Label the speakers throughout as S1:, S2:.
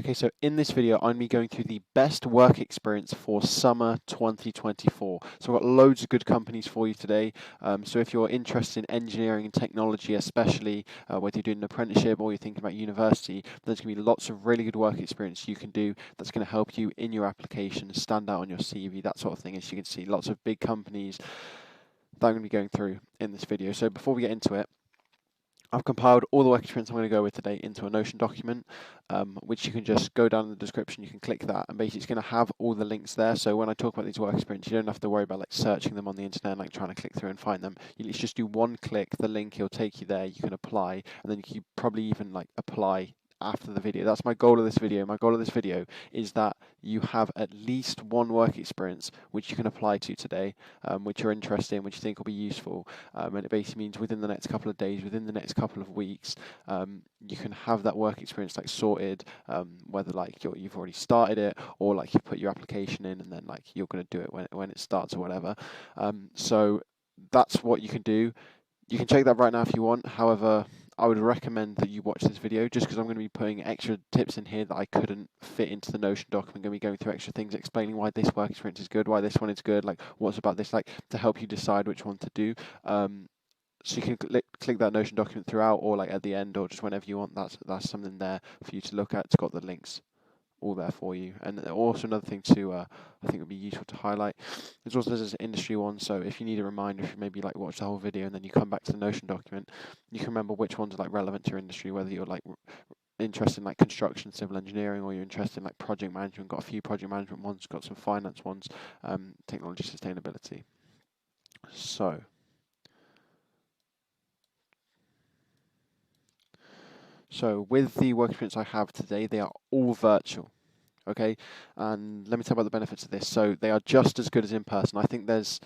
S1: Okay, so in this video, I'm going to be going through the best work experience for summer 2024. So I've got loads of good companies for you today. So if you're interested in engineering and technology, especially whether you're doing an apprenticeship or you're thinking about university, there's going to be lots of really good work experience you can do that's going to help you in your application, stand out on your CV, that sort of thing. As you can see, lots of big companies that I'm going to be going through in this video. So before we get into it, I've compiled all the work experience I'm going to go with today into a Notion document, which you can just go down in the description, you can click that, and basically it's going to have all the links there. So when I talk about these work experience, you don't have to worry about like searching them on the internet, like trying to click through and find them. You just do one click, the link, it'll take you there, you can apply, and then you can probably even like apply after the video. That's my goal of this video. My goal of this video is that you have at least one work experience which you can apply to today, which you're interested in, which you think will be useful, and it basically means within the next couple of days, within the next couple of weeks, you can have that work experience like sorted, whether like you've already started it or like you put your application in and then like you're going to do it when it starts or whatever. So that's what you can do. You can check that right now if you want. However, I would recommend that you watch this video just because I'm going to be putting extra tips in here that I couldn't fit into the Notion doc. I'm going to be going through extra things, explaining why this work experience is good, why this one is good, like what's about this, like to help you decide which one to do. So you can click that Notion document throughout, or like at the end, or just whenever you want. That's something there for you to look at. It's got the links all there for you. And also another thing too, I think would be useful to highlight. There's an industry one, so if you need a reminder, if you maybe like watch the whole video and then you come back to the Notion document, you can remember which ones are like relevant to your industry, whether you're like interested in like construction, civil engineering, or you're interested in like project management. Got a few project management ones, got some finance ones, technology, sustainability. So with the work experience I have today, they are all virtual. Okay, and let me tell you about the benefits of this. So they are just as good as in person. I think there's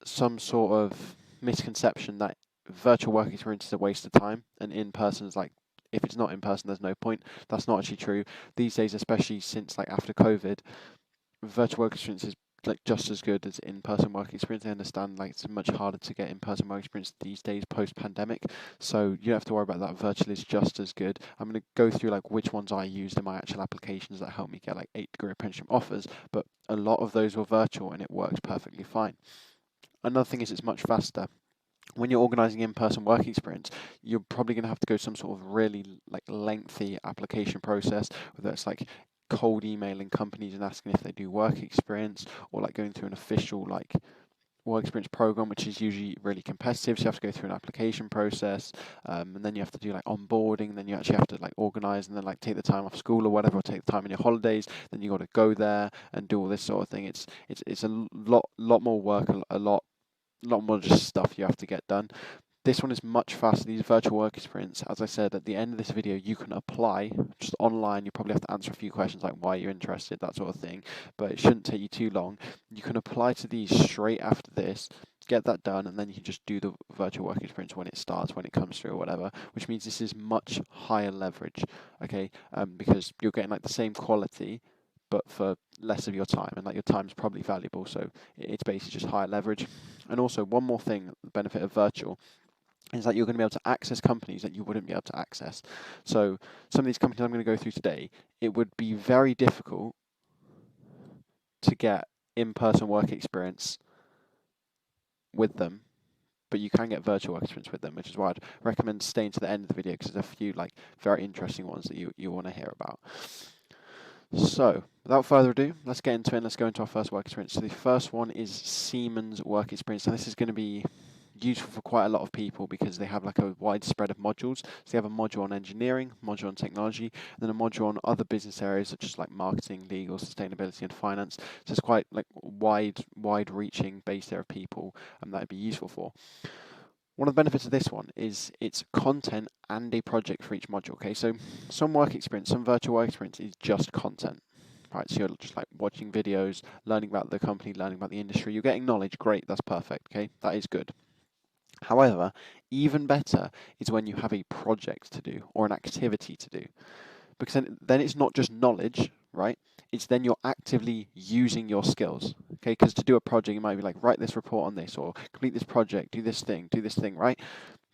S1: some sort of misconception that virtual work experience is a waste of time and in person is like, if it's not in person, there's no point. That's not actually true. These days, especially since like after COVID, virtual work experience is like just as good as in-person work experience. I understand like it's much harder to get in-person work experience these days post-pandemic, so you don't have to worry about that. Virtual is just as good. I'm going to go through like which ones I used in my actual applications that helped me get like 8-degree apprenticeship offers, but a lot of those were virtual and it works perfectly fine. Another thing is it's much faster. When you're organising in-person work experience, you're probably going to have to go some sort of really like lengthy application process, whether it's like cold emailing companies and asking if they do work experience, or like going through an official like work experience program, which is usually really competitive. So you have to go through an application process, and then you have to do like onboarding. Then you actually have to like organise and then like take the time off school or whatever, or take the time in your holidays. Then you got to go there and do all this sort of thing. It's a lot more work, a lot more just stuff you have to get done. This one is much faster. These virtual work experience, as I said at the end of this video, you can apply just online. You probably have to answer a few questions like why you're interested, that sort of thing, but it shouldn't take you too long. You can apply to these straight after this, get that done, and then you can just do the virtual work experience when it starts, when it comes through or whatever, which means this is much higher leverage, okay, because you're getting like the same quality but for less of your time, and like your time's probably valuable, so it's basically just higher leverage. And also one more thing, the benefit of virtual is that you're going to be able to access companies that you wouldn't be able to access. So some of these companies I'm going to go through today, it would be very difficult to get in-person work experience with them, but you can get virtual work experience with them, which is why I'd recommend staying to the end of the video, because there's a few like very interesting ones that you want to hear about. So, without further ado, let's get into it and let's go into our first work experience. So the first one is Siemens work experience. And this is going to be useful for quite a lot of people because they have like a wide spread of modules. So they have a module on engineering, module on technology, and then a module on other business areas such as like marketing, legal, sustainability, and finance. So it's quite like wide-reaching base there of people that would be useful for. One of the benefits of this one is it's content and a project for each module. Okay, so some work experience, some virtual work experience is just content. Right, so you're just like watching videos, learning about the company, learning about the industry. You're getting knowledge, great, that's perfect. Okay, that is good. However, even better is when you have a project to do or an activity to do, because then it's not just knowledge, right? It's then you're actively using your skills, okay? Because to do a project, you might be like, write this report on this, or complete this project, do this thing, right?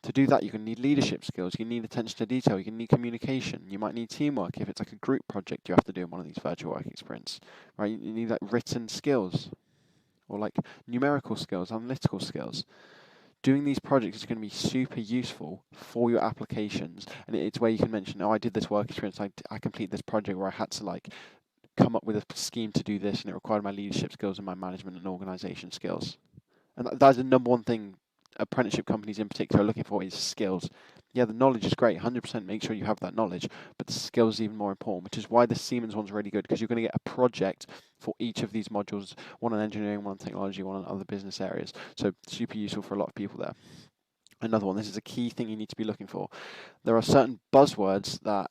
S1: To do that, you're going to need leadership skills, you need attention to detail, you're going to need communication, you might need teamwork if it's like a group project you have to do in one of these virtual work experiences, right? You need like written skills or like numerical skills, analytical skills. Doing these projects is going to be super useful for your applications, and it's where you can mention, oh, I did this work experience, I completed this project where I had to like come up with a scheme to do this, and it required my leadership skills and my management and organisation skills. And that's the number one thing apprenticeship companies in particular are looking for is skills. Yeah, the knowledge is great, 100% make sure you have that knowledge, but the skills is even more important, which is why the Siemens one's really good, because you're going to get a project for each of these modules, one on engineering, one on technology, one on other business areas. So super useful for a lot of people there. Another one, this is a key thing you need to be looking for. There are certain buzzwords that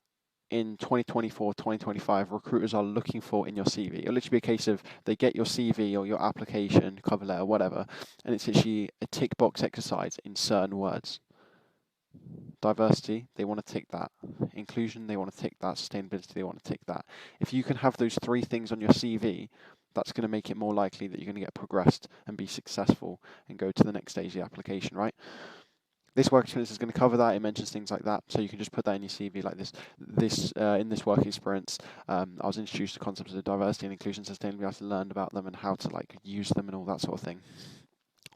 S1: in 2024, 2025, recruiters are looking for in your CV. It'll literally be a case of they get your CV or your application, cover letter, whatever, and it's literally a tick box exercise in certain words. Diversity, they want to tick that. Inclusion, they want to tick that. Sustainability, they want to tick that. If you can have those three things on your CV, that's going to make it more likely that you're going to get progressed and be successful and go to the next stage of the application, right? This work experience is going to cover that. It mentions things like that, so you can just put that in your CV like this. In this work experience, I was introduced to concepts of diversity and inclusion, sustainability. I learned about them and how to like use them and all that sort of thing.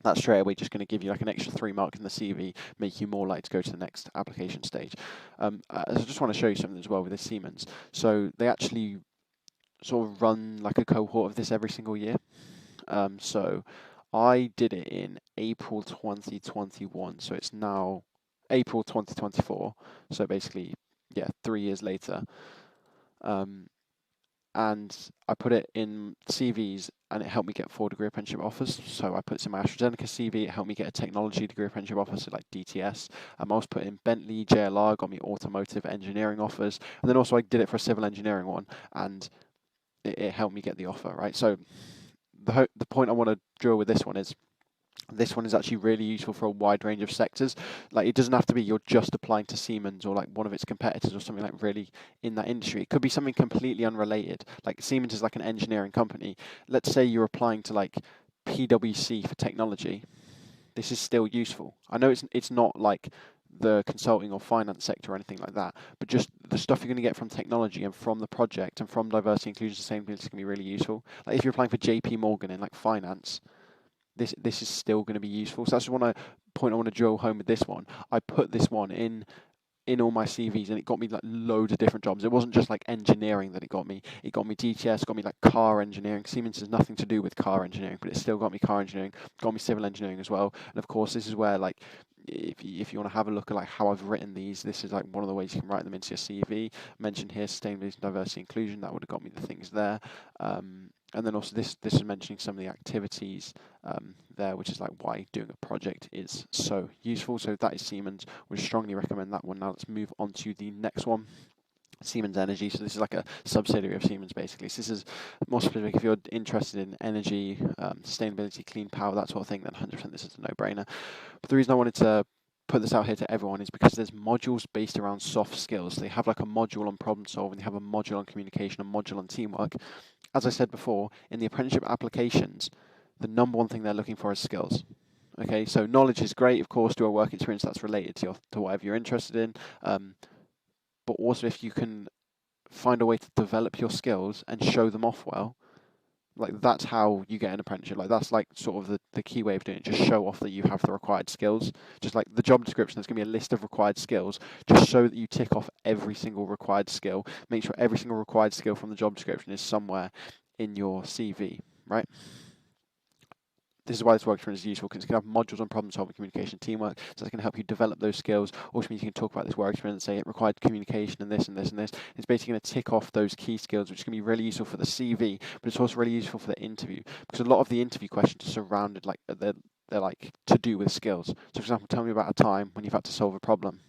S1: That's straight away just going to give you like an extra 3 marks in the CV, make you more likely to go to the next application stage. I just want to show you something as well with the Siemens. So they actually sort of run like a cohort of this every single year. So I did it in April 2021, so it's now April 2024. So basically, yeah, 3 years later. And I put it in CVs, and it helped me get 4-degree apprenticeship offers. So I put it in my AstraZeneca CV. It helped me get a technology degree apprenticeship offer, so like DTS. I also put in Bentley, JLR, got me automotive engineering offers, and then also I did it for a civil engineering one, and it helped me get the offer, right? So the point I want to drill with this one is actually really useful for a wide range of sectors. Like, it doesn't have to be you're just applying to Siemens or like one of its competitors or something like really in that industry. It could be something completely unrelated. Like Siemens is like an engineering company. Let's say you're applying to like PwC for technology. This is still useful. I know it's not like the consulting or finance sector or anything like that, but just the stuff you're going to get from technology and from the project and from diversity, inclusion, sustainability is going to be really useful. Like if you're applying for JP Morgan in like finance, this is still going to be useful. So that's one point I want to drill home with this one. I put this one in all my CVs, and it got me like loads of different jobs. It wasn't just like engineering that it got me. It got me DTS, got me like car engineering. Siemens has nothing to do with car engineering, but it still got me car engineering, got me civil engineering as well. And of course, this is where like if you want to have a look at like how I've written these, this is like one of the ways you can write them into your CV. Mentioned here sustainability, diversity, inclusion. That would have got me the things there. And then also this is mentioning some of the activities there, which is like why doing a project is so useful. So that is Siemens. Would strongly recommend that one. Now let's move on to the next one. Siemens Energy. So this is like a subsidiary of Siemens basically. So this is more specific if you're interested in energy, sustainability, clean power, that sort of thing, then 100% this is a no-brainer. But the reason I wanted to put this out here to everyone is because there's modules based around soft skills. They have like a module on problem solving, they have a module on communication, a module on teamwork. As I said before, in the apprenticeship applications, the number one thing they're looking for is skills. Okay, so knowledge is great, of course, do a work experience that's related to whatever you're interested in. But also if you can find a way to develop your skills and show them off well, like that's how you get an apprenticeship. Like that's like sort of the key way of doing it. Just show off that you have the required skills. Just like the job description, there's going to be a list of required skills. Just show that you tick off every single required skill. Make sure every single required skill from the job description is somewhere in your CV, right? This is why this work experience is useful, because it's going to have modules on problem solving, communication, teamwork, so it's going to help you develop those skills. Also means you can talk about this work experience and say it required communication and this and this and this. It's basically going to tick off those key skills, which is going to be really useful for the CV, but it's also really useful for the interview, because a lot of the interview questions are surrounded, like they're like to do with skills. So for example, tell me about a time when you've had to solve a problem.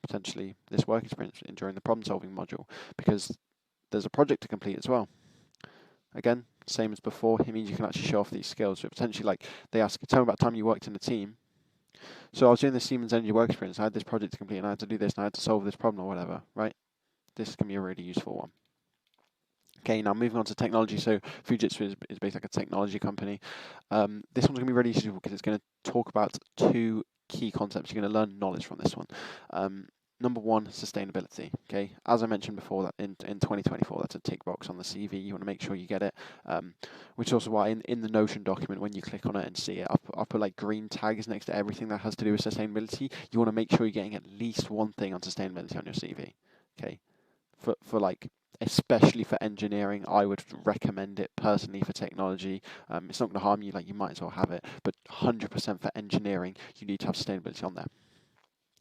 S1: Potentially this work experience during the problem solving module, because there's a project to complete as well. Again, same as before, it means you can actually show off these skills. So potentially, like, they ask, tell me about the time you worked in a team. So I was doing the Siemens Energy work experience, I had this project to complete, and I had to do this, and I had to solve this problem or whatever, right? This can be a really useful one. Okay, now moving on to technology. So Fujitsu is basically like a technology company. This one's going to be really useful because it's going to talk about two key concepts. You're going to learn knowledge from this one. Number one, sustainability. Okay, as I mentioned before, that in 2024, that's a tick box on the CV. You want to make sure you get it. Which is also why in the Notion document, when you click on it and see it, I'll put like green tags next to everything that has to do with sustainability. You want to make sure you're getting at least one thing on sustainability on your CV. Okay, for like, especially for engineering, I would recommend it personally. For technology, it's not going to harm you, like you might as well have it, but 100% for engineering, you need to have sustainability on there.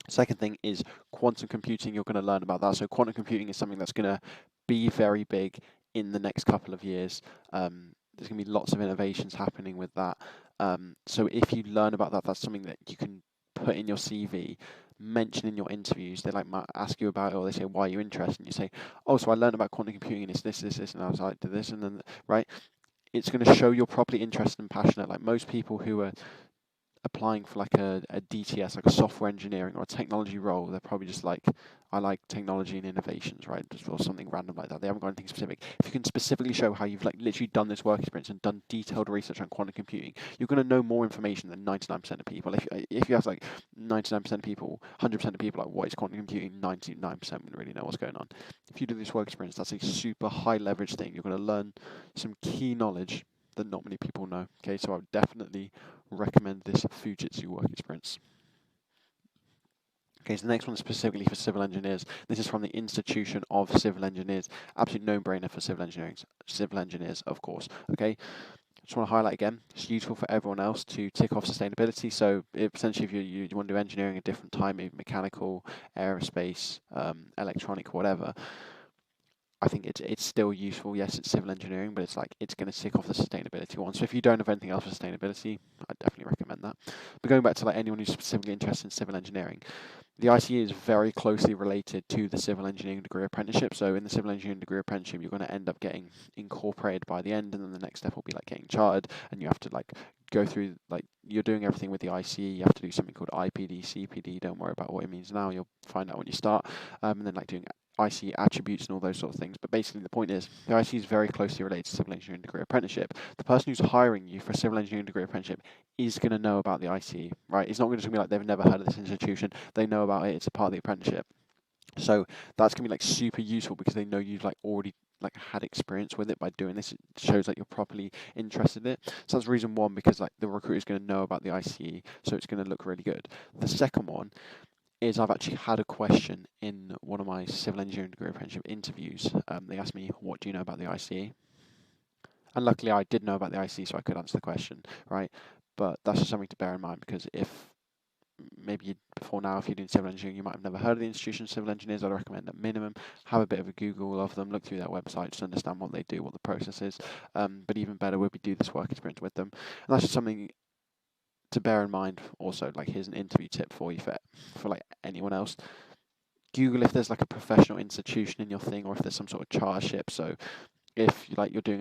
S1: Second thing is quantum computing. You're going to learn about that. So quantum computing is something that's going to be very big in the next couple of years. There's going to be lots of innovations happening with that. So if you learn about that, that's something that you can put in your CV, mention in your interviews. They like might ask you about it, or they say, why are you interested? And you say, oh, so I learned about quantum computing and it's this, and I was like, did this, and then, right? It's going to show you're properly interested and passionate. Like most people who are applying for like a DTS, like a software engineering or a technology role, they're probably just like, I like technology and innovations, right? Just or something random like that. They haven't got anything specific. If you can specifically show how you've like literally done this work experience and done detailed research on quantum computing, you're going to know more information than 99% of people. If you ask like 99% of people, 100% of people like, what is quantum computing? 99% wouldn't really know what's going on. If you do this work experience, that's a super high leverage thing. You're going to learn some key knowledge that not many people know. Okay, so I would definitely recommend this Fujitsu work experience. Okay, so the next one is specifically for civil engineers. This is from the Institution of Civil Engineers. Absolute no-brainer for civil engineers, of course. Okay, just want to highlight again, it's useful for everyone else to tick off sustainability. So essentially, if you want to do engineering a different type, maybe mechanical, aerospace, electronic, whatever, I think it's still useful. Yes, it's civil engineering, but it's going to tick off the sustainability one. So if you don't have anything else for sustainability, I'd definitely recommend that. But going back to like anyone who's specifically interested in civil engineering, the ICE is very closely related to the civil engineering degree apprenticeship. So in the civil engineering degree apprenticeship, you're going to end up getting incorporated by the end, and then the next step will be like getting chartered, and you have to like go through, like, you're doing everything with the ICE. You have to do something called IPD, CPD. Don't worry about what it means now. You'll find out when you start. And then like doing ICE attributes and all those sort of things. But basically the point is the ICE is very closely related to civil engineering degree apprenticeship. The person who's hiring you for a civil engineering degree apprenticeship is going to know about the ICE, right? It's not just going to be like they've never heard of this institution. They know about it. It's a part of the apprenticeship. So that's going to be like super useful because they know you've like already like had experience with it by doing this. It shows that you're properly interested in it. So that's reason one, because like the recruiter is going to know about the ICE, so it's going to look really good. The second one is I've actually had a question in one of my civil engineering degree apprenticeship interviews. They asked me, what do you know about the ICE? And luckily I did know about the ICE, so I could answer the question, right? But that's just something to bear in mind, because if maybe before now, if you're doing civil engineering, you might have never heard of the Institution of Civil Engineers. I'd recommend at minimum have a bit of a Google of them, look through their website, just understand what they do, what the process is. But even better would be do this work experience with them. And that's just something to bear in mind. Also, like, here's an interview tip for you for like anyone else. Google if there's like a professional institution in your thing, or if there's some sort of chartership. So if like you're doing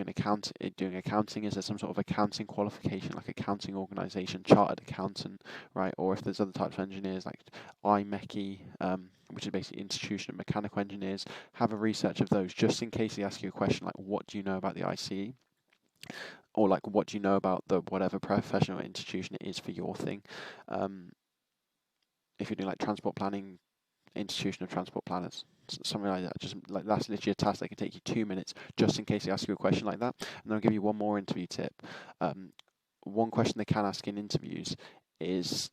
S1: doing accounting, is there some sort of accounting qualification, like accounting organisation, chartered accountant, right? Or if there's other types of engineers like IMechE, which is basically Institution of Mechanical Engineers, have a research of those, just in case they ask you a question like, what do you know about the ICE? Or like, what do you know about the whatever professional institution it is for your thing? If you're doing like transport planning, Institution of Transport Planners, something like that. Just like, that's literally a task that can take you 2 minutes, just in case they ask you a question like that. And then I'll give you one more interview tip. One question they can ask in interviews is,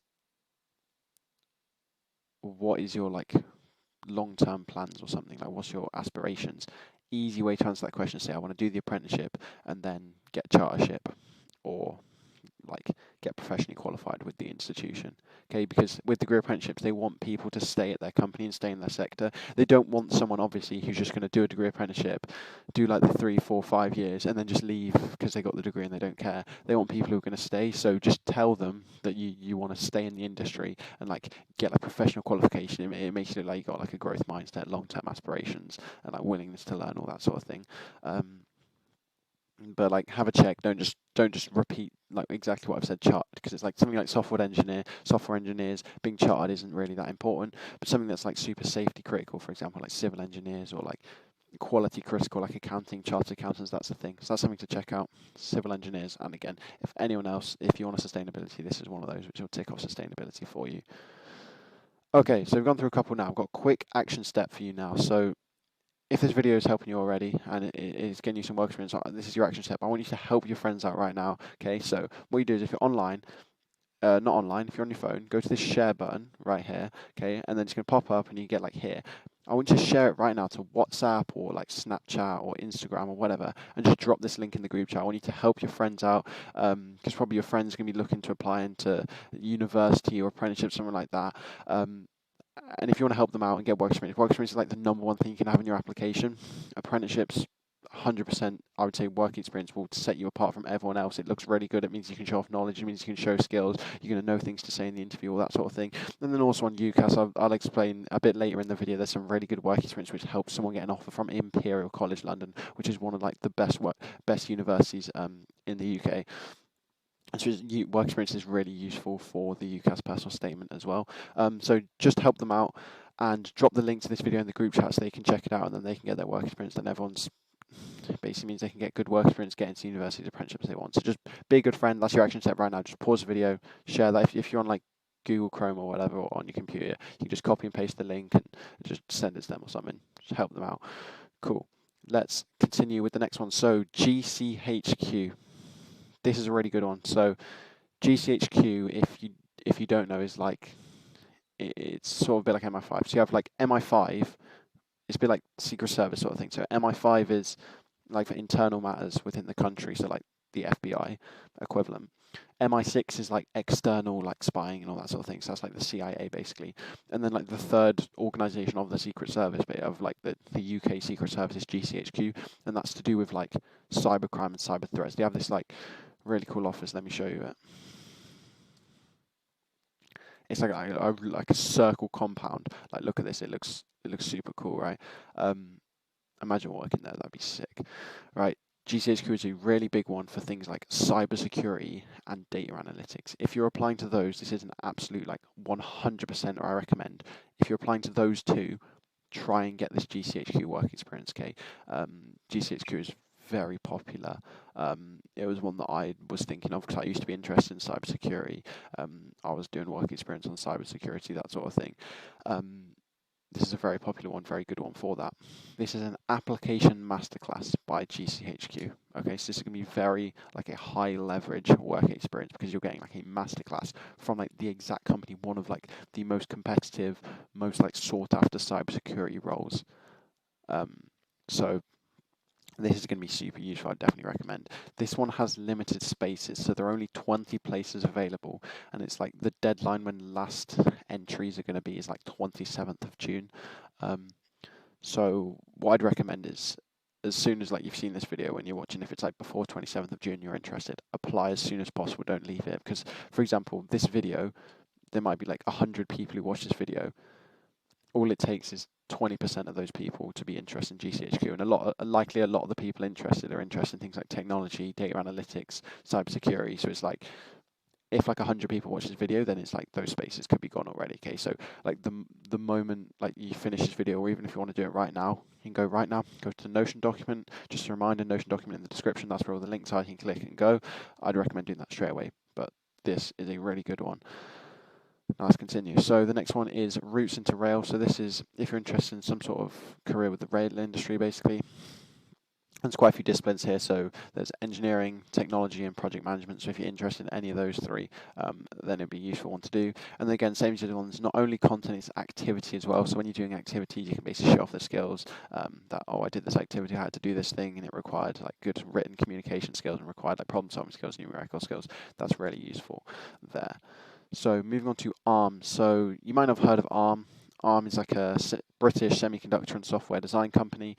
S1: what is your like long-term plans or something? Like, what's your aspirations? Easy way to answer that question is say, I want to do the apprenticeship and then get chartership, or like get professionally qualified with the institution. Okay, because with degree apprenticeships, they want people to stay at their company and stay in their sector. They don't want someone, obviously, who's just going to do a degree apprenticeship, do like the 3, 4, 5 years, and then just leave because they got the degree and they don't care. They want people who are going to stay. So just tell them that you want to stay in the industry and like get like professional qualification. It makes you look like you got like a growth mindset, long-term aspirations, and like willingness to learn, all that sort of thing. But like, have a check. Don't just repeat like exactly what I've said. Chart, because it's like something like software engineers being chartered isn't really that important. But something that's like super safety critical, for example, like civil engineers or like quality critical, like accounting, chartered accountants, that's the thing. So that's something to check out. Civil engineers, and again, if anyone else, if you want a sustainability, this is one of those which will tick off sustainability for you. Okay, so we've gone through a couple now. I've got a quick action step for you now. So if this video is helping you already and it is getting you some work experience, this is your action step. I want you to help your friends out right now. Okay, so what you do is if you're online, not online, if you're on your phone, go to this share button right here, okay, and then it's going to pop up and you get like here. I want you to share it right now to WhatsApp or like Snapchat or Instagram or whatever, and just drop this link in the group chat. I want you to help your friends out, because probably your friends are going to be looking to apply into university or apprenticeship, something like that. And if you want to help them out and get work experience is like the number one thing you can have in your application. Apprenticeships, 100%, I would say work experience will set you apart from everyone else. It looks really good. It means you can show off knowledge. It means you can show skills. You're going to know things to say in the interview, all that sort of thing. And then also on UCAS, I'll explain a bit later in the video, there's some really good work experience which helps someone get an offer from Imperial College London, which is one of like the best universities in the UK. And so work experience is really useful for the UCAS personal statement as well. So just help them out and drop the link to this video in the group chat so they can check it out and then they can get their work experience. Then everyone's basically means they can get good work experience, get into university apprenticeships they want. So just be a good friend. That's your action step right now. Just pause the video, share that. If you're on like Google Chrome or whatever or on your computer, you can just copy and paste the link and just send it to them or something. Just help them out. Cool. Let's continue with the next one. So GCHQ. This is a really good one. So GCHQ, if you don't know, is like it's sort of a bit like MI5. So you have like MI5, it's a bit like Secret Service sort of thing. So MI5 is like for internal matters within the country, so like the FBI equivalent. MI6 is like external, like spying and all that sort of thing. So that's like the CIA basically. And then like the third organization of the Secret Service, but of like the UK Secret Service is GCHQ, and that's to do with like cybercrime and cyber threats. They have this like really cool office. Let me show you it. It's like a circle compound. Like look at this. It looks super cool, right? Imagine working there. That'd be sick, right? GCHQ is a really big one for things like cybersecurity and data analytics. If you're applying to those, this is an absolute like 100% or I recommend. If you're applying to those two, try and get this GCHQ work experience, okay? GCHQ is very popular. It was one that I was thinking of because I used to be interested in cybersecurity. I was doing work experience on cybersecurity, that sort of thing. This is a very popular one, very good one for that. This is an application masterclass by GCHQ. Okay, so this is going to be very like a high leverage work experience because you're getting like a masterclass from like the exact company, one of like the most competitive, most like sought after cybersecurity roles. So this is going to be super useful. I definitely recommend. This one has limited spaces, so there are only 20 places available, and it's like the deadline when last entries are going to be is like 27th of June. So what I'd recommend is as soon as like you've seen this video when you're watching, if it's like before 27th of June you're interested, apply as soon as possible. Don't leave it because, for example, this video, there might be like 100 people who watch this video. All it takes is 20% of those people to be interested in GCHQ, and likely a lot of the people interested are interested in things like technology, data analytics, cybersecurity. So it's like if like 100 people watch this video, then it's like those spaces could be gone already. Okay, so like the moment like you finish this video, or even if you want to do it right now, you can go right now, go to the Notion document. Just a reminder, Notion document in the description. That's where all the links are. You can click and go. I'd recommend doing that straight away, but this is a really good one. Now let's continue. So the next one is routes into rail. So this is if you're interested in some sort of career with the rail industry, basically. There's quite a few disciplines here. So there's engineering, technology, and project management. So if you're interested in any of those three, then it'd be a useful one to do. And then again, same as the other ones, not only content, it's activity as well. So when you're doing activities, you can basically show off the skills that, oh, I did this activity, I had to do this thing, and it required like good written communication skills and required like problem solving skills, numerical skills. That's really useful there. So moving on to ARM. So you might not have heard of ARM. ARM is like a British semiconductor and software design company,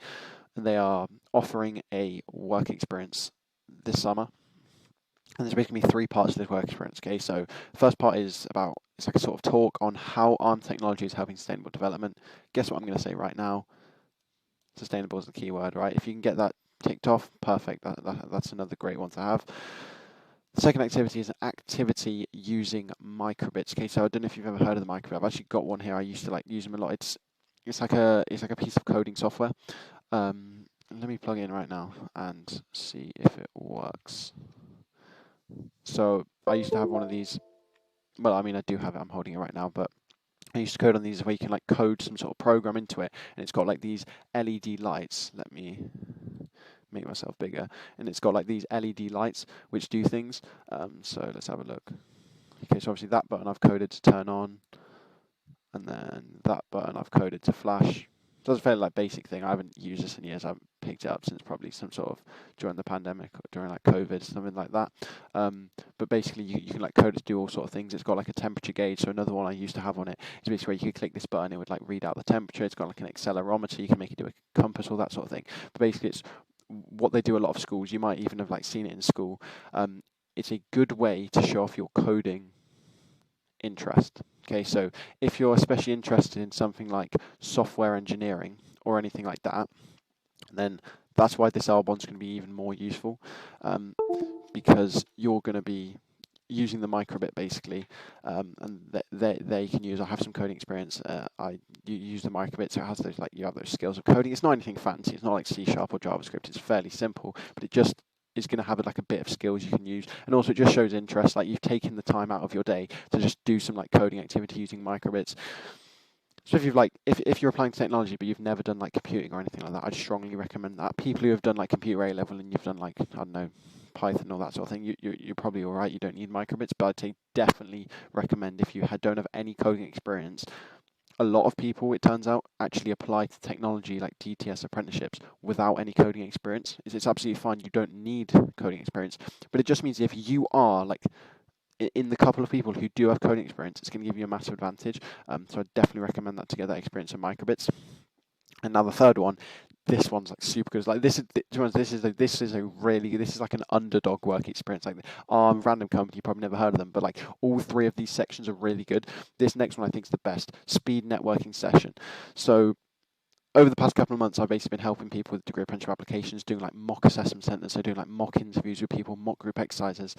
S1: and they are offering a work experience this summer. And there's basically 3 parts to this work experience. Okay, so the first part is about, it's like a sort of talk on how ARM technology is helping sustainable development. Guess what I'm going to say right now? Sustainable is the key word, right? If you can get that ticked off, perfect. That's another great one to have. The second activity is an activity using microbits. Okay, so I don't know if you've ever heard of the microbit. I've actually got one here. I used to like use them a lot. It's like a piece of coding software. Let me plug it in right now and see if it works. So I used to have one of these. Well, I mean, I do have it. I'm holding it right now, but I used to code on these where you can like code some sort of program into it, and it's got like these LED lights. Let me make myself bigger, and it's got like these LED lights which do things. So let's have a look. Okay, so obviously that button I've coded to turn on, and then that button I've coded to flash. So it's a fairly like basic thing. I haven't used this in years. I haven't picked it up since probably some sort of during the pandemic or during like COVID, something like that. But basically you can like code it to do all sort of things. It's got like a temperature gauge. So another one I used to have on it is basically where you could click this button, it would like read out the temperature. It's got like an accelerometer. You can make it do a compass, all that sort of thing. But basically it's what they do a lot of schools. You might even have like seen it in school. It's a good way to show off your coding interest. Okay, so if you're especially interested in something like software engineering or anything like that, then that's why this R-bond's going to be even more useful, because you're going to be using the microbit basically, and they can use. I have some coding experience. I use the microbit, so it has those like you have those skills of coding. It's not anything fancy. It's not like C# or JavaScript. It's fairly simple, but it just is going to have like a bit of skills you can use, and also it just shows interest. Like you've taken the time out of your day to just do some like coding activity using microbits. So if you've like if you're applying technology but you've never done like computing or anything like that, I'd strongly recommend that. People who have done like computer A level and you've done like I don't know Python or that sort of thing, you're probably all right. You don't need microbits, but I'd say definitely recommend if you don't have any coding experience. A lot of people, it turns out, actually apply to technology like DTS apprenticeships without any coding experience. It's absolutely fine. You don't need coding experience, but it just means if you are like in the couple of people who do have coding experience, it's going to give you a massive advantage. So I definitely recommend that to get that experience in microbits. And now the third one, this one's like super good. Like this is like an underdog work experience. Like random company, you probably never heard of them, but like all three of these sections are really good. This next one I think is the best. Speed networking session. So over the past couple of months, I've basically been helping people with degree apprenticeship applications, doing like mock assessment centers, so doing like mock interviews with people, mock group exercises.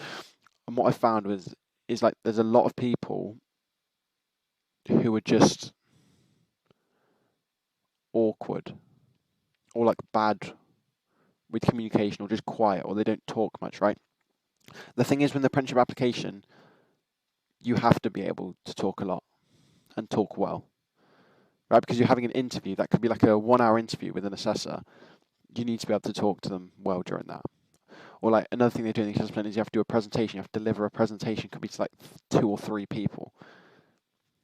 S1: And what I found is like there's a lot of people who are just awkward or like bad with communication or just quiet or they don't talk much, right? The thing is, with the apprenticeship application, you have to be able to talk a lot and talk well, right? Because you're having an interview that could be like a 1 hour interview with an assessor. You need to be able to talk to them well during that. Or like another thing they do in the assessment is you have to do a presentation. You have to deliver a presentation. It could be to like 2 or 3 people.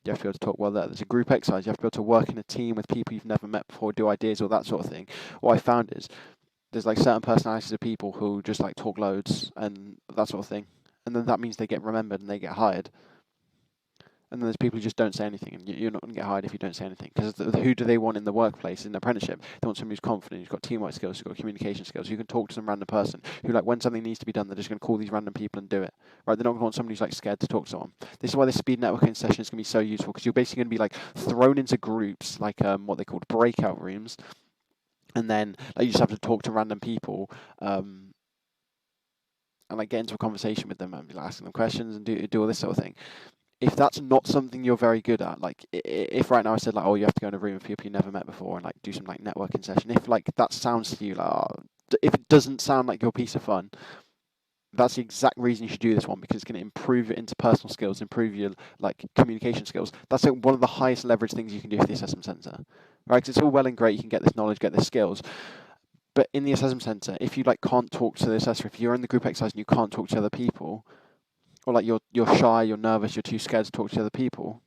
S1: You have to be able to talk well there. There's a group exercise. You have to be able to work in a team with people you've never met before, do ideas or that sort of thing. What I found is there's like certain personalities of people who just like talk loads and that sort of thing. And then that means they get remembered and they get hired. And then there's people who just don't say anything, and you're not going to get hired if you don't say anything. Because who do they want in the workplace, in the apprenticeship? They want someone who's confident, who's got teamwork skills, who's got communication skills, who can talk to some random person, who like when something needs to be done, they're just going to call these random people and do it. Right? They're not going to want somebody who's like scared to talk to someone. This is why this speed networking session is going to be so useful, because you're basically going to be like thrown into groups, like what they called breakout rooms, and then like, you just have to talk to random people. And like get into a conversation with them and be like, asking them questions and do all this sort of thing. If that's not something you're very good at, like if right now I said like, oh, you have to go in a room with people you never met before and like do some like networking session, if like that sounds to you like, if it doesn't sound like your piece of fun, that's the exact reason you should do this one, because it's going to improve your interpersonal skills, improve your like communication skills. That's like one of the highest leverage things you can do for the assessment centre, right? Because it's all well and great, you can get this knowledge, get this skills. But in the assessment centre, if you like can't talk to the assessor, if you're in the group exercise and you can't talk to other people, or like you're shy, you're nervous, you're too scared to talk to other people,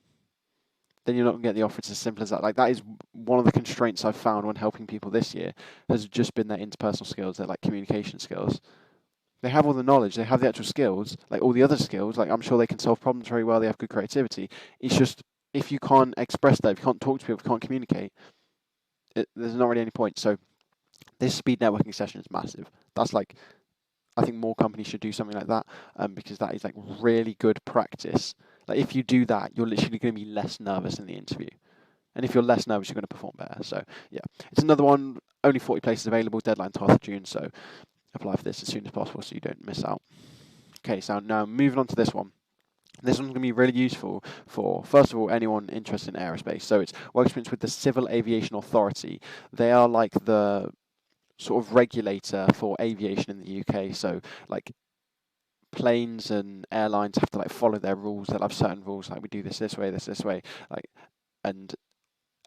S1: then you're not going to get the offer. It's as simple as that. Like that is one of the constraints I've found when helping people this year, has just been their interpersonal skills, their like communication skills. They have all the knowledge, they have the actual skills, like all the other skills, like I'm sure they can solve problems very well, they have good creativity. It's just, if you can't express that, if you can't talk to people, if you can't communicate, there's not really any point. So this speed networking session is massive. That's like, I think more companies should do something like that, because that is like really good practice. Like if you do that, you're literally going to be less nervous in the interview. And if you're less nervous, you're going to perform better. So yeah, it's another one, only 40 places available, deadline 12th of June. So apply for this as soon as possible so you don't miss out. Okay, so now moving on to this one. This one's going to be really useful for, first of all, anyone interested in aerospace. So it's work experience with the Civil Aviation Authority. They are like the sort of regulator for aviation in the UK. So like planes and airlines have to like follow their rules. They'll have certain rules, like we do this way, this way, like, and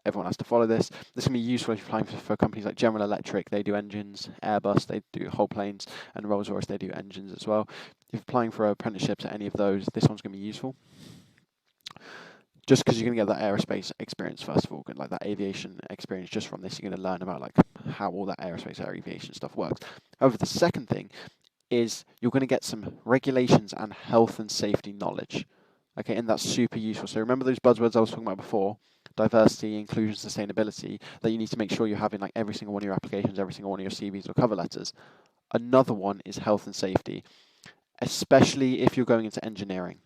S1: everyone has to follow this. This can be useful if you're applying for companies like General Electric. They do engines. Airbus, they do whole planes, and Rolls-Royce, they do engines as well. If you're applying for apprenticeships at any of those, this one's going to be useful. Just because you're going to get that aerospace experience first of all, like that aviation experience just from this, you're going to learn about like how all that aerospace aviation stuff works. However, the second thing is you're going to get some regulations and health and safety knowledge. Okay, and that's super useful. So remember those buzzwords I was talking about before, diversity, inclusion, sustainability, that you need to make sure you're having like every single one of your applications, every single one of your CVs or cover letters. Another one is health and safety, especially if you're going into engineering.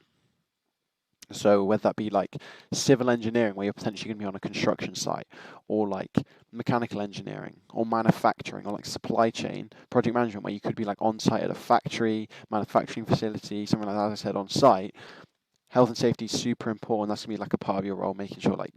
S1: So whether that be like civil engineering, where you're potentially going to be on a construction site, or like mechanical engineering, or manufacturing, or like supply chain, project management, where you could be like on site at a factory, manufacturing facility, something like that, as I said, on site. Health and safety is super important. That's going to be like a part of your role, making sure like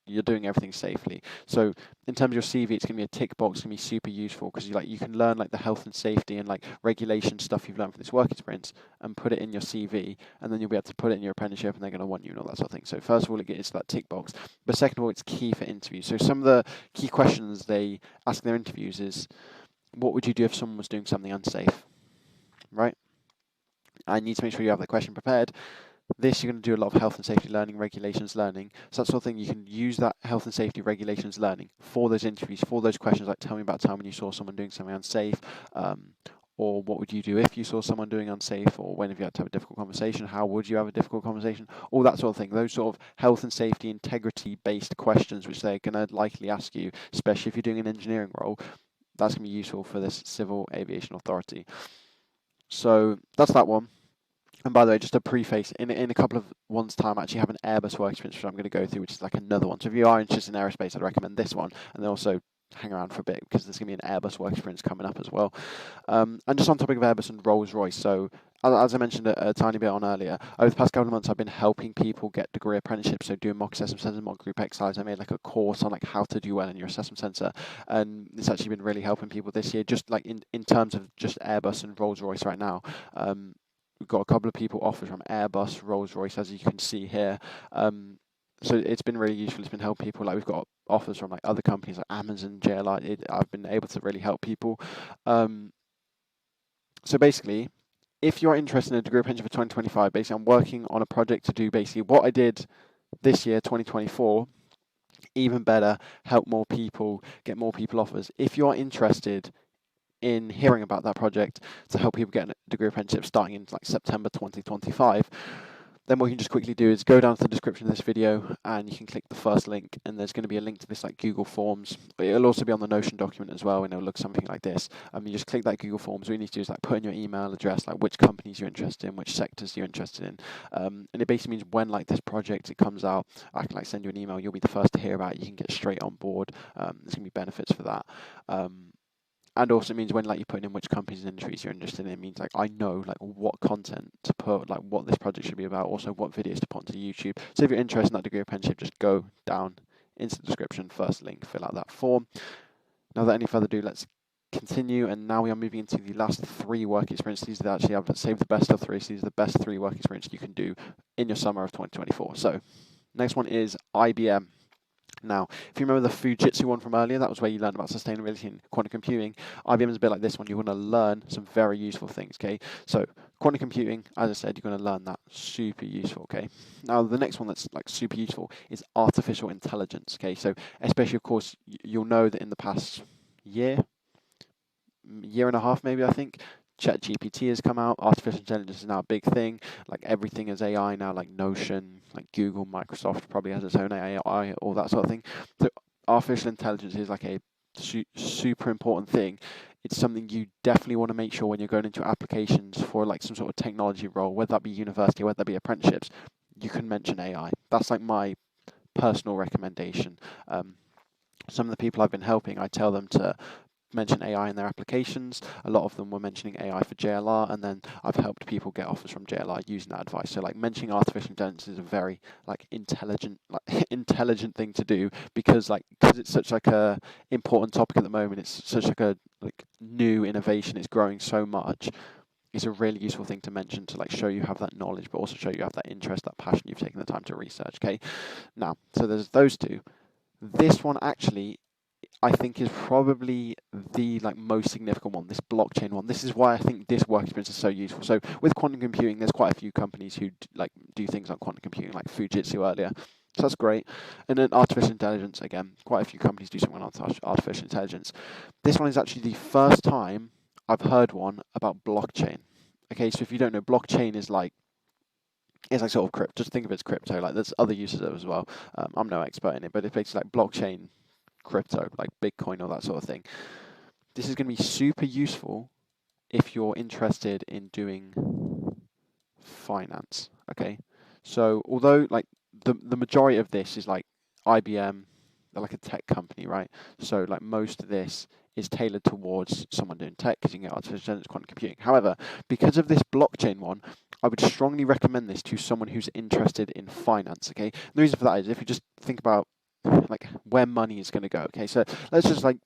S1: you're doing everything safely. So in terms of your CV, it's going to be a tick box. It's going to be super useful because you can learn like the health and safety and like regulation stuff you've learned from this work experience and put it in your CV, and then you'll be able to put it in your apprenticeship, and they're going to want you and all that sort of thing. So first of all, it gets that tick box, but second of all, it's key for interviews. So some of the key questions they ask in their interviews is, what would you do if someone was doing something unsafe, right? I need to make sure you have that question prepared. This, you're going to do a lot of health and safety learning, regulations learning. So that sort of thing, you can use that health and safety regulations learning for those interviews, for those questions like tell me about a time when you saw someone doing something unsafe, or what would you do if you saw someone doing unsafe, or when have you had to have a difficult conversation, how would you have a difficult conversation, all that sort of thing. Those sort of health and safety integrity based questions which they're going to likely ask you, especially if you're doing an engineering role, that's going to be useful for this Civil Aviation Authority. So that's that one. And by the way, just a preface, in a couple of ones' time, I actually have an Airbus work experience which I'm going to go through, which is like another one. So if you are interested in aerospace, I'd recommend this one, and then also hang around for a bit because there's going to be an Airbus work experience coming up as well. And just on topic of Airbus and Rolls-Royce, so as I mentioned a tiny bit on earlier, over the past couple of months, I've been helping people get degree apprenticeships, so doing mock assessment centers, mock group exercise. I made like a course on like how to do well in your assessment center, and it's actually been really helping people this year, just like in terms of just Airbus and Rolls-Royce right now. We've got a couple of people offered from Airbus, Rolls-Royce, as you can see here. So it's been really useful. It's been helping people. Like we've got offers from like other companies like Amazon, JLI. I've been able to really help people. So basically, if you're interested in a degree apprenticeship for 2025, basically I'm working on a project to do basically what I did this year, 2024, even better, help more people, get more people offers. If you're interested in hearing about that project to help people get a degree apprenticeship starting in like September 2025, then what you can just quickly do is go down to the description of this video and you can click the first link, and there's going to be a link to this like Google Forms. It'll also be on the Notion document as well, and it'll look something like this. You just click that Google Forms. What you need to do is like put in your email address, like which companies you're interested in, which sectors you're interested in, and it basically means when like this project it comes out, I can like send you an email. You'll be the first to hear about it. You can get straight on board. There's going to be benefits for that. And also means when like you're putting in which companies and industries you're interested in, it means like I know like what content to put, like what this project should be about, also what videos to put onto YouTube. So if you're interested in that degree apprenticeship, just go down into the description, first link, fill out that form. Now without any further ado, let's continue, and now we are moving into the last 3 work experiences. These are actually, I've saved the best of 3, so these are the best 3 work experiences you can do in your summer of 2024. So next one is IBM. Now, if you remember the Fujitsu one from earlier, that was where you learned about sustainability and quantum computing. IBM is a bit like this one. You're going to learn some very useful things, okay? So, quantum computing, as I said, you're going to learn that. Super useful, okay? Now, the next one that's like super useful is artificial intelligence, okay? So, especially, of course, you'll know that in the past year and a half, maybe, I think, ChatGPT has come out. Artificial intelligence is now a big thing. Like everything is AI now, like Notion, like Google, Microsoft probably has its own AI, all that sort of thing. So artificial intelligence is like a super important thing. It's something you definitely want to make sure when you're going into applications for like some sort of technology role, whether that be university, whether that be apprenticeships, you can mention AI. That's like my personal recommendation. Some of the people I've been helping, I tell them to mention AI in their applications. A lot of them were mentioning AI for JLR, and then I've helped people get offers from JLR using that advice. So like mentioning artificial intelligence is a very like intelligent intelligent thing to do, because it's such like a important topic at the moment. It's such like a new innovation. It's growing so much. It's a really useful thing to mention to like show you have that knowledge, but also show you have that interest, that passion. You've taken the time to research. Okay, now so there's those two. This one actually, I think, is probably the most significant one, this blockchain one. This is why I think this work experience is so useful. So with quantum computing, there's quite a few companies who do things like quantum computing, like Fujitsu earlier. So that's great. And then artificial intelligence, again, quite a few companies do something on artificial intelligence. This one is actually the first time I've heard one about blockchain. Okay, so if you don't know, blockchain is it's like sort of crypto. Just think of it as crypto. Like there's other uses of it as well. I'm no expert in it, but it's basically like blockchain crypto, like Bitcoin or that sort of thing. This is going to be super useful if you're interested in doing finance. Okay, so although like the majority of this is like IBM, they're like a tech company, right? So like most of this is tailored towards someone doing tech, because you can get artificial intelligence, quantum computing. However, because of this blockchain one, I would strongly recommend this to someone who's interested in finance. Okay, and the reason for that is if you just think about like where money is going to go. Okay, so let's just let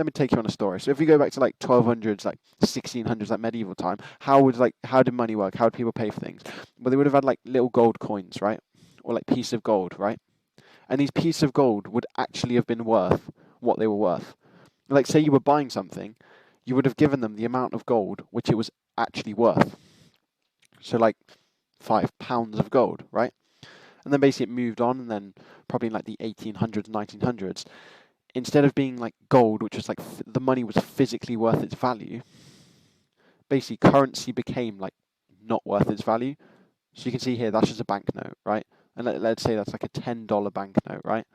S1: me take you on a story. So if we go back to like 1200s, like 1600s, like medieval time, how did money work? How did people pay for things? Well, they would have had like little gold coins, right? Or like piece of gold, right? And these pieces of gold would actually have been worth what they were worth. Like say you were buying something, you would have given them the amount of gold which it was actually worth. So like £5 of gold, right? And then basically it moved on, and then probably in like the 1800s, 1900s, instead of being like gold, which was like the money was physically worth its value, basically currency became like not worth its value. So you can see here, that's just a banknote, right? And let's say that's like a $10 banknote, right?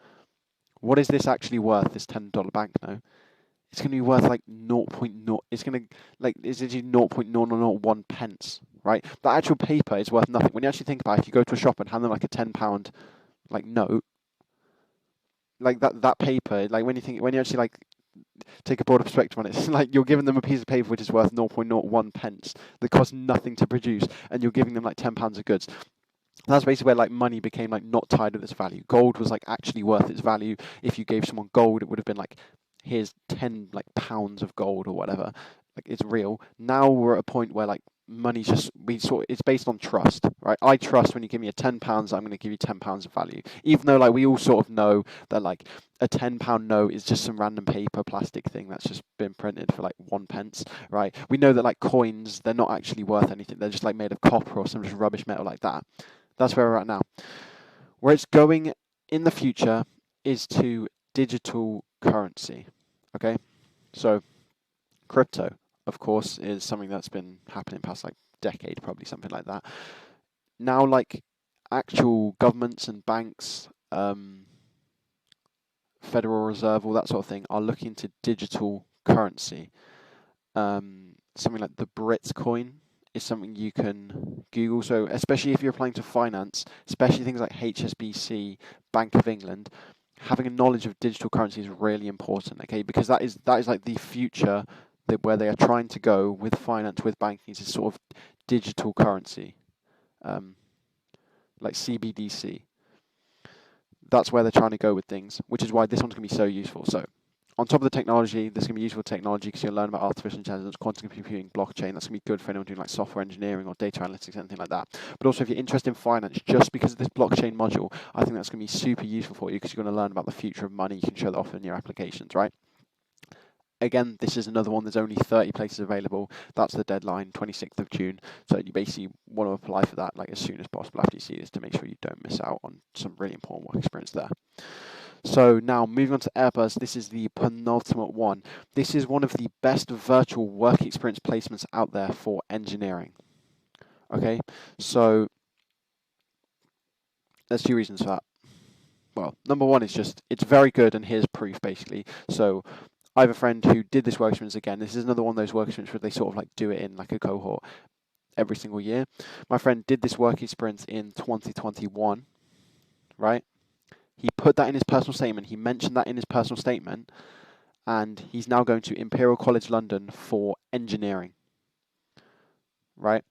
S1: What is this actually worth, this $10 banknote? It's going to be worth like 0.0, it's going to like, it's literally 0.0001 pence, right? The actual paper is worth nothing. When you actually think about it, if you go to a shop and hand them like a £10 like note, like that paper, like when you actually like take a broader perspective on it, it's like you're giving them a piece of paper which is worth 0.01 pence that costs nothing to produce, and you're giving them like £10 of goods. That's basically where like money became like not tied with its value. Gold was like actually worth its value. If you gave someone gold, it would have been like, here's 10 like pounds of gold or whatever. Like it's real. Now we're at a point where like money's just it's based on trust, right? I trust when you give me a £10, I'm going to give you £10 of value, even though like we all sort of know that like a £10 note is just some random paper plastic thing that's just been printed for like 1 pence, right? We know that like coins, they're not actually worth anything. They're just like made of copper or some just rubbish metal like that. That's where we're at now. Where it's going in the future is to digital currency. Okay, so crypto, of course, is something that's been happening past like decade, probably something like that. Now, like actual governments and banks, Federal Reserve, all that sort of thing, are looking to digital currency. Something like the Brits coin is something you can Google. So especially if you're applying to finance, especially things like HSBC, Bank of England, having a knowledge of digital currency is really important. Okay, because that is like the future, that where they are trying to go with finance, with banking, is sort of digital currency, like CBDC. That's where they're trying to go with things, which is why this one's going to be so useful. So on top of the technology, this is going to be useful technology because you'll learn about artificial intelligence, quantum computing, blockchain. That's going to be good for anyone doing like software engineering or data analytics, anything like that. But also if you're interested in finance, just because of this blockchain module, I think that's going to be super useful for you, because you're going to learn about the future of money. You can show that off in your applications, right? Again, this is another one. There's only 30 places available. That's the deadline, 26th of June. So you basically want to apply for that like as soon as possible after you see this, to make sure you don't miss out on some really important work experience there. So now moving on to Airbus, this is the penultimate one. This is one of the best virtual work experience placements out there for engineering. Okay, so there's two reasons for that. Well, number one is just, it's very good, and here's proof basically. So I have a friend who did this work experience again. This is another one of those work experiences where they sort of like do it in like a cohort every single year. My friend did this work experience in 2021, right? He put that in his personal statement. He mentioned that in his personal statement, and he's now going to Imperial College London for engineering, right?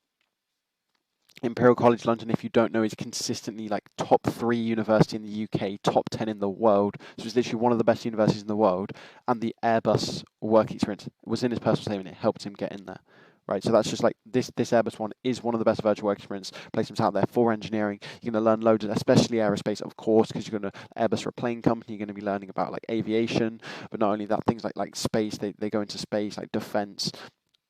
S1: Imperial College London, if you don't know, is consistently like top 3 university in the UK, top 10 in the world. So it's literally one of the best universities in the world. And the Airbus work experience was in his personal statement. It helped him get in there, right? So that's just like this Airbus one is one of the best virtual work experience placements out there for engineering. You're going to learn loads, especially aerospace, of course, because you're going to Airbus are a plane company. You're going to be learning about like aviation, but not only that, things like space. They go into space, like defense,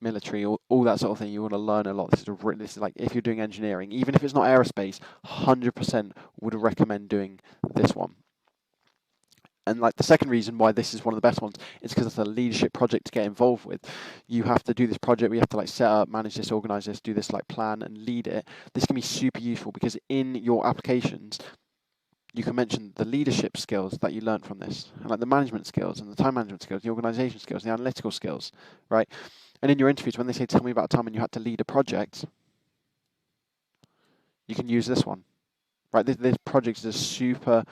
S1: military, all that sort of thing. You want to learn a lot. This is like if you're doing engineering, even if it's not aerospace, 100% would recommend doing this one. And like the second reason why this is one of the best ones is because it's a leadership project to get involved with. You have to do this project. We have to like set up, manage this, organize this, do this, like plan and lead it. This can be super useful because in your applications, you can mention the leadership skills that you learned from this, and like the management skills and the time management skills, the organization skills, the analytical skills, right? And in your interviews, when they say, tell me about a time when you had to lead a project, you can use this one, right? This project is a super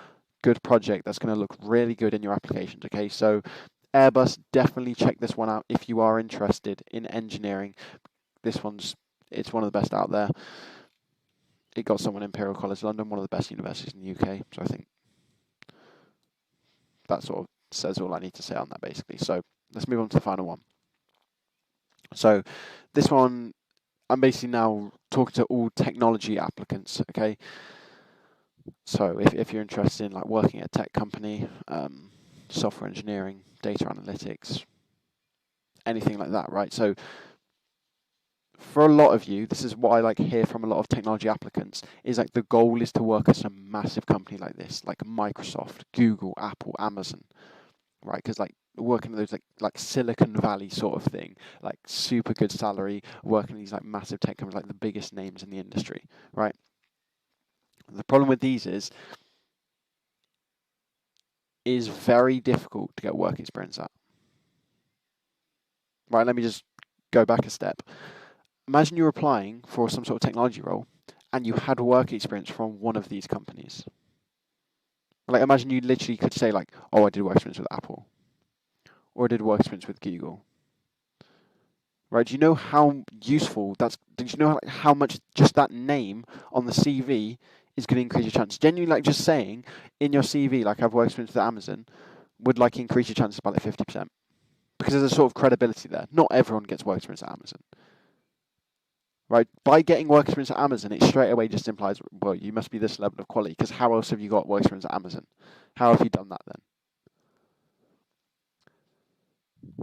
S1: good project that's going to look really good in your applications, okay? So Airbus, definitely check this one out if you are interested in engineering. It's one of the best out there. It got someone Imperial College London, one of the best universities in the UK. So I think that sort of says all I need to say on that, basically. So let's move on to the final one. So this one, I'm basically now talking to all technology applicants, okay? So if you're interested in like working at a tech company, software engineering, data analytics, anything like that, right? So for a lot of you, this is what I like hear from a lot of technology applicants, is like the goal is to work at some massive company like this, like Microsoft, Google, Apple, Amazon, right? Because like working at those like Silicon Valley sort of thing, like super good salary, working at these like massive tech companies, like the biggest names in the industry, right? The problem with these is very difficult to get work experience at. Right, let me just go back a step. Imagine you're applying for some sort of technology role and you had work experience from one of these companies. Like imagine you literally could say like, oh, I did work experience with Apple, or I did work experience with Google. Right? Do you know how useful that's? Do you know how much just that name on the CV is going to increase your chances? Genuinely, like just saying in your CV, like I've worked experience with Amazon, would like increase your chances by like 50%, because there's a sort of credibility there. Not everyone gets work experience at Amazon. Right? By getting work experience at Amazon, it straight away just implies, well, you must be this level of quality, because how else have you got work experience at Amazon? How have you done that then?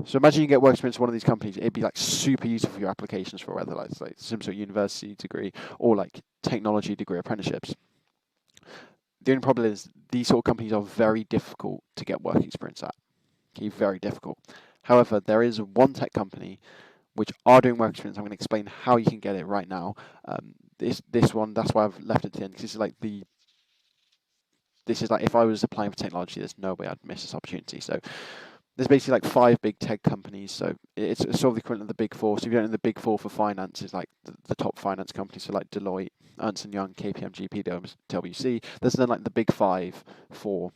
S1: So imagine you get work experience at one of these companies, it'd be like super useful for your applications for whether like some sort of university degree or like technology degree apprenticeships. The only problem is these sort of companies are very difficult to get work experience at. Okay, very difficult. However, there is one tech company which are doing work experience. I'm going to explain how you can get it right now. This one, that's why I've left it to the end, because this is like if I was applying for technology, there's no way I'd miss this opportunity. So there's basically like 5 big tech companies. So it's sort of the equivalent of the big 4. So if you don't know, the big 4 for finance is like the top finance companies, so like Deloitte, Ernst & Young, KPMG, PwC. There's then like the big 5 for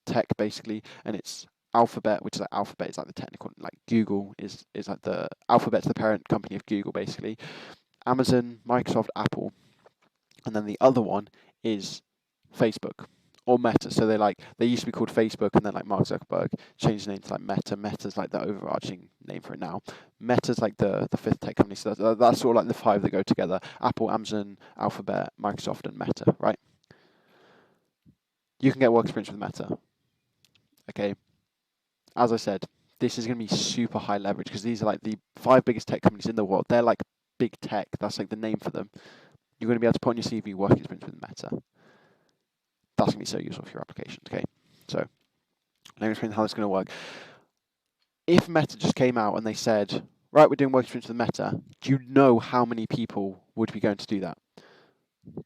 S1: tech basically, and it's Alphabet, which is like Alphabet is like the technical, like Google is like the Alphabet's the parent company of Google basically. Amazon, Microsoft, Apple, and then the other one is Facebook or Meta. So they used to be called Facebook, and then like Mark Zuckerberg changed the name to like Meta. Meta's like the overarching name for it now. Meta's like the 5th tech company. So that's sort of like the 5 that go together: Apple, Amazon, Alphabet, Microsoft, and Meta. Right? You can get work experience with Meta. Okay. As I said, this is going to be super high leverage because these are like the 5 biggest tech companies in the world. They're like big tech. That's like the name for them. You're going to be able to put on your CV work experience with Meta. That's going to be so useful for your applications. Okay, so let me explain how this is going to work. If Meta just came out and they said, right, we're doing work experience with Meta, do you know how many people would be going to do that?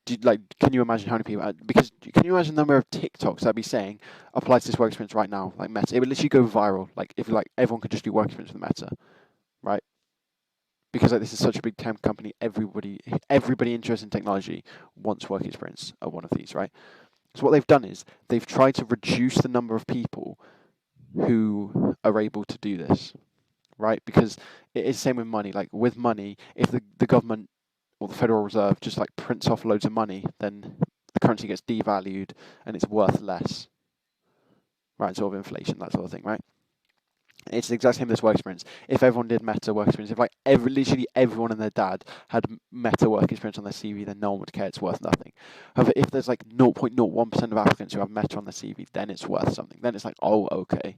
S1: Can you imagine how many people? Because can you imagine the number of TikToks that'd be saying apply to this work experience right now, like Meta? It would literally go viral. Like if like everyone could just do work experience with Meta, right? Because like this is such a big tech company, everybody interested in technology wants work experience at one of these, right? So what they've done is they've tried to reduce the number of people who are able to do this, right? Because it is the same with money. Like with money, if the government or the Federal Reserve just like prints off loads of money, then the currency gets devalued and it's worth less, right? Sort of inflation, that sort of thing, right? It's the exact same with this work experience. If everyone did Meta work experience, if like literally everyone and their dad had Meta work experience on their CV, then no one would care. It's worth nothing. However, if there's like 0.01% of applicants who have Meta on their CV, then it's worth something. Then it's like, oh, okay.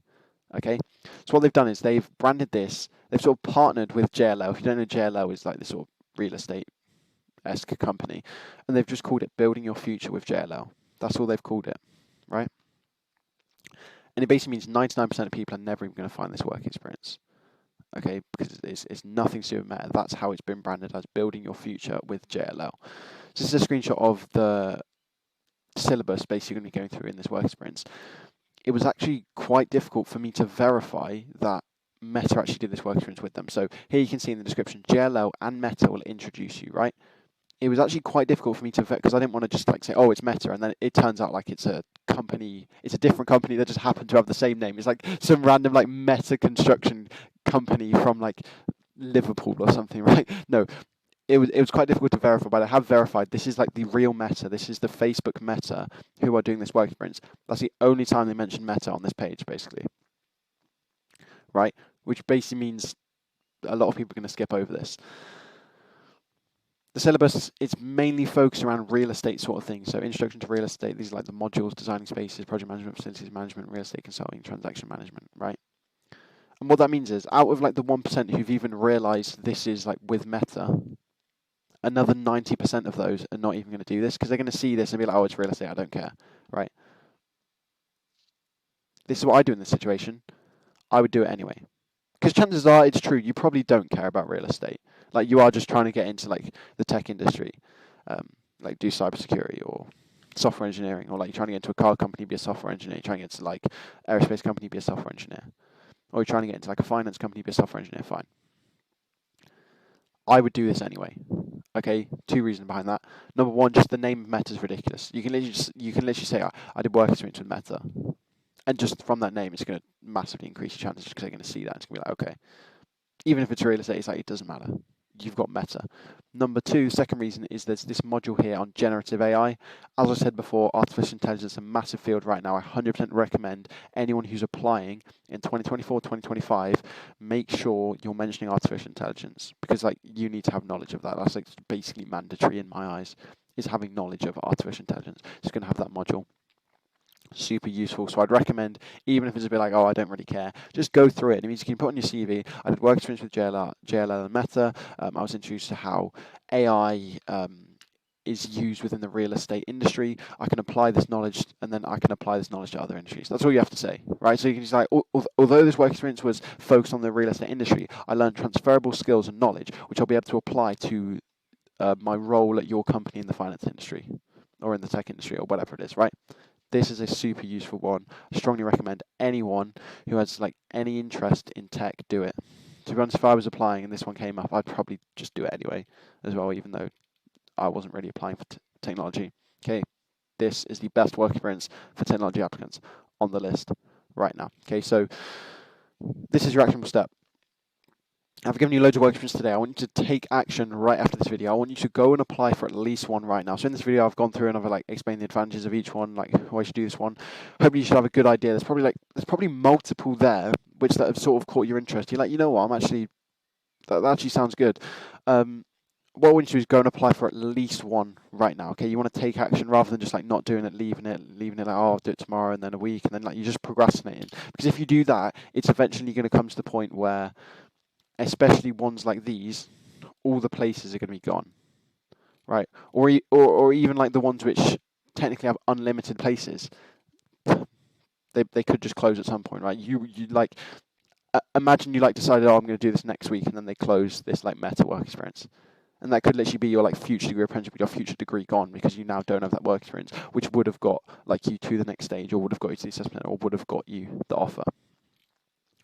S1: Okay. So what they've done is they've branded this. They've sort of partnered with JLL. If you don't know, JLL is like this sort of real estate-esque company, and they've just called it Building Your Future with JLL. That's all they've called it, right? And it basically means 99% of people are never even going to find this work experience, okay? Because it's nothing to do with Meta. That's how it's been branded as Building Your Future with JLL. So this is a screenshot of the syllabus basically going to be going through in this work experience. It was actually quite difficult for me to verify that Meta actually did this work experience with them. So here you can see in the description, JLL and Meta will introduce you, right? It was actually quite difficult for me to vet because I didn't want to just like say, oh, it's Meta, and then it turns out like it's a company, it's a different company that just happened to have the same name. It's like some random like Meta construction company from like Liverpool or something, right? No, it was quite difficult to verify, but I have verified this is like the real Meta. This is the Facebook Meta who are doing this work experience. That's the only time they mention Meta on this page, basically, right? Which basically means a lot of people are going to skip over this. The syllabus is mainly focused around real estate sort of things. So introduction to real estate, these are like the modules, designing spaces, project management, facilities management, real estate consulting, transaction management, right? And what that means is out of like the 1% who've even realized this is like with Meta, another 90% of those are not even going to do this because they're going to see this and be like, oh, it's real estate, I don't care, right? This is what I do in this situation. I would do it anyway. Because chances are it's true, you probably don't care about real estate. Like you are just trying to get into like the tech industry, like do cybersecurity or software engineering, or like you're trying to get into a car company, be a software engineer. You're trying to get into like aerospace company, be a software engineer, or you're trying to get into like a finance company, be a software engineer. Fine. I would do this anyway. Okay, two reasons behind that. Number one, just the name of Meta is ridiculous. You can literally say I did work experience with Meta, and just from that name, it's going to massively increase your chances because they're going to see that. It's going to be like, okay, even if it's real estate, it's like it doesn't matter. You've got Meta. Number two, second reason is there's this module here on generative AI. As I said before, artificial intelligence is a massive field right now. I 100% recommend anyone who's applying in 2024, 2025, make sure you're mentioning artificial intelligence because like you need to have knowledge of that. That's like basically mandatory in my eyes, is having knowledge of artificial intelligence. It's going to have that module. Super useful. So I'd recommend, even if it's a bit like, oh, I don't really care, just go through it. It means you can put on your CV, I did work experience with JLL and Meta. I was introduced to how AI is used within the real estate industry. I can apply this knowledge, and then I can apply this knowledge to other industries. That's all you have to say, right? So you can just like, although this work experience was focused on the real estate industry, I learned transferable skills and knowledge, which I'll be able to apply to my role at your company in the finance industry or in the tech industry or whatever it is, right? This is a super useful one. I strongly recommend anyone who has like any interest in tech do it. To be honest, if I was applying and this one came up, I'd probably just do it anyway as well, even though I wasn't really applying for technology. Okay, this is the best work experience for technology applicants on the list right now. Okay, so this is your actionable step. I've given you loads of work experience today. I want you to take action right after this video. I want you to go and apply for at least one right now. So in this video, I've gone through and I've like explained the advantages of each one, like why you should do this one. Hopefully you should have a good idea. There's probably multiple there which that have sort of caught your interest. You're like, you know what, that actually sounds good. What I want you to do is go and apply for at least one right now. Okay, you want to take action rather than just like not doing it, leaving it like, oh, I'll do it tomorrow and then a week and then like you're just procrastinating. Because if you do that, it's eventually going to come to the point where, especially ones like these, all the places are going to be gone, right? Or even like the ones which technically have unlimited places, they could just close at some point, right? You like imagine you like decided, oh, I'm going to do this next week, and then they close this like Meta work experience, and that could literally be your like future degree apprenticeship, your future degree gone because you now don't have that work experience, which would have got like you to the next stage, or would have got you to the assessment, or would have got you the offer.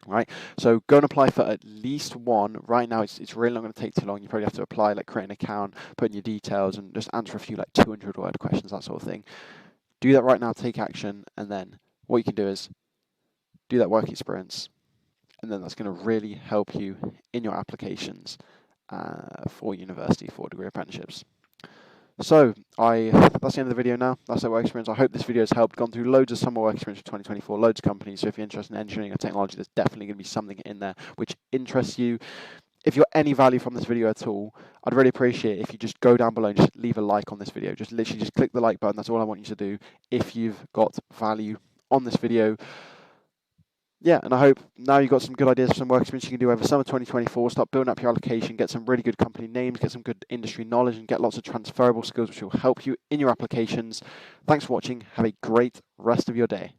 S1: Right, so go and apply for at least one right now. It's really not going to take too long. You probably have to apply, like create an account, put in your details, and just answer a few like 200-word questions, that sort of thing. Do that right now. Take action, and then what you can do is do that work experience, and then that's going to really help you in your applications for university, for degree apprenticeships. So that's the end of the video now. That's our work experience. I hope this video has helped. Gone through loads of summer work experience for 2024, loads of companies. So if you're interested in engineering or technology, there's definitely going to be something in there which interests you. If you're any value from this video at all, I'd really appreciate if you just go down below and just leave a like on this video. Just literally just click the like button. That's all I want you to do if you've got value on this video. Yeah, and I hope now you've got some good ideas for some work experience you can do over summer 2024. Start building up your application, get some really good company names, get some good industry knowledge, and get lots of transferable skills which will help you in your applications. Thanks for watching. Have a great rest of your day.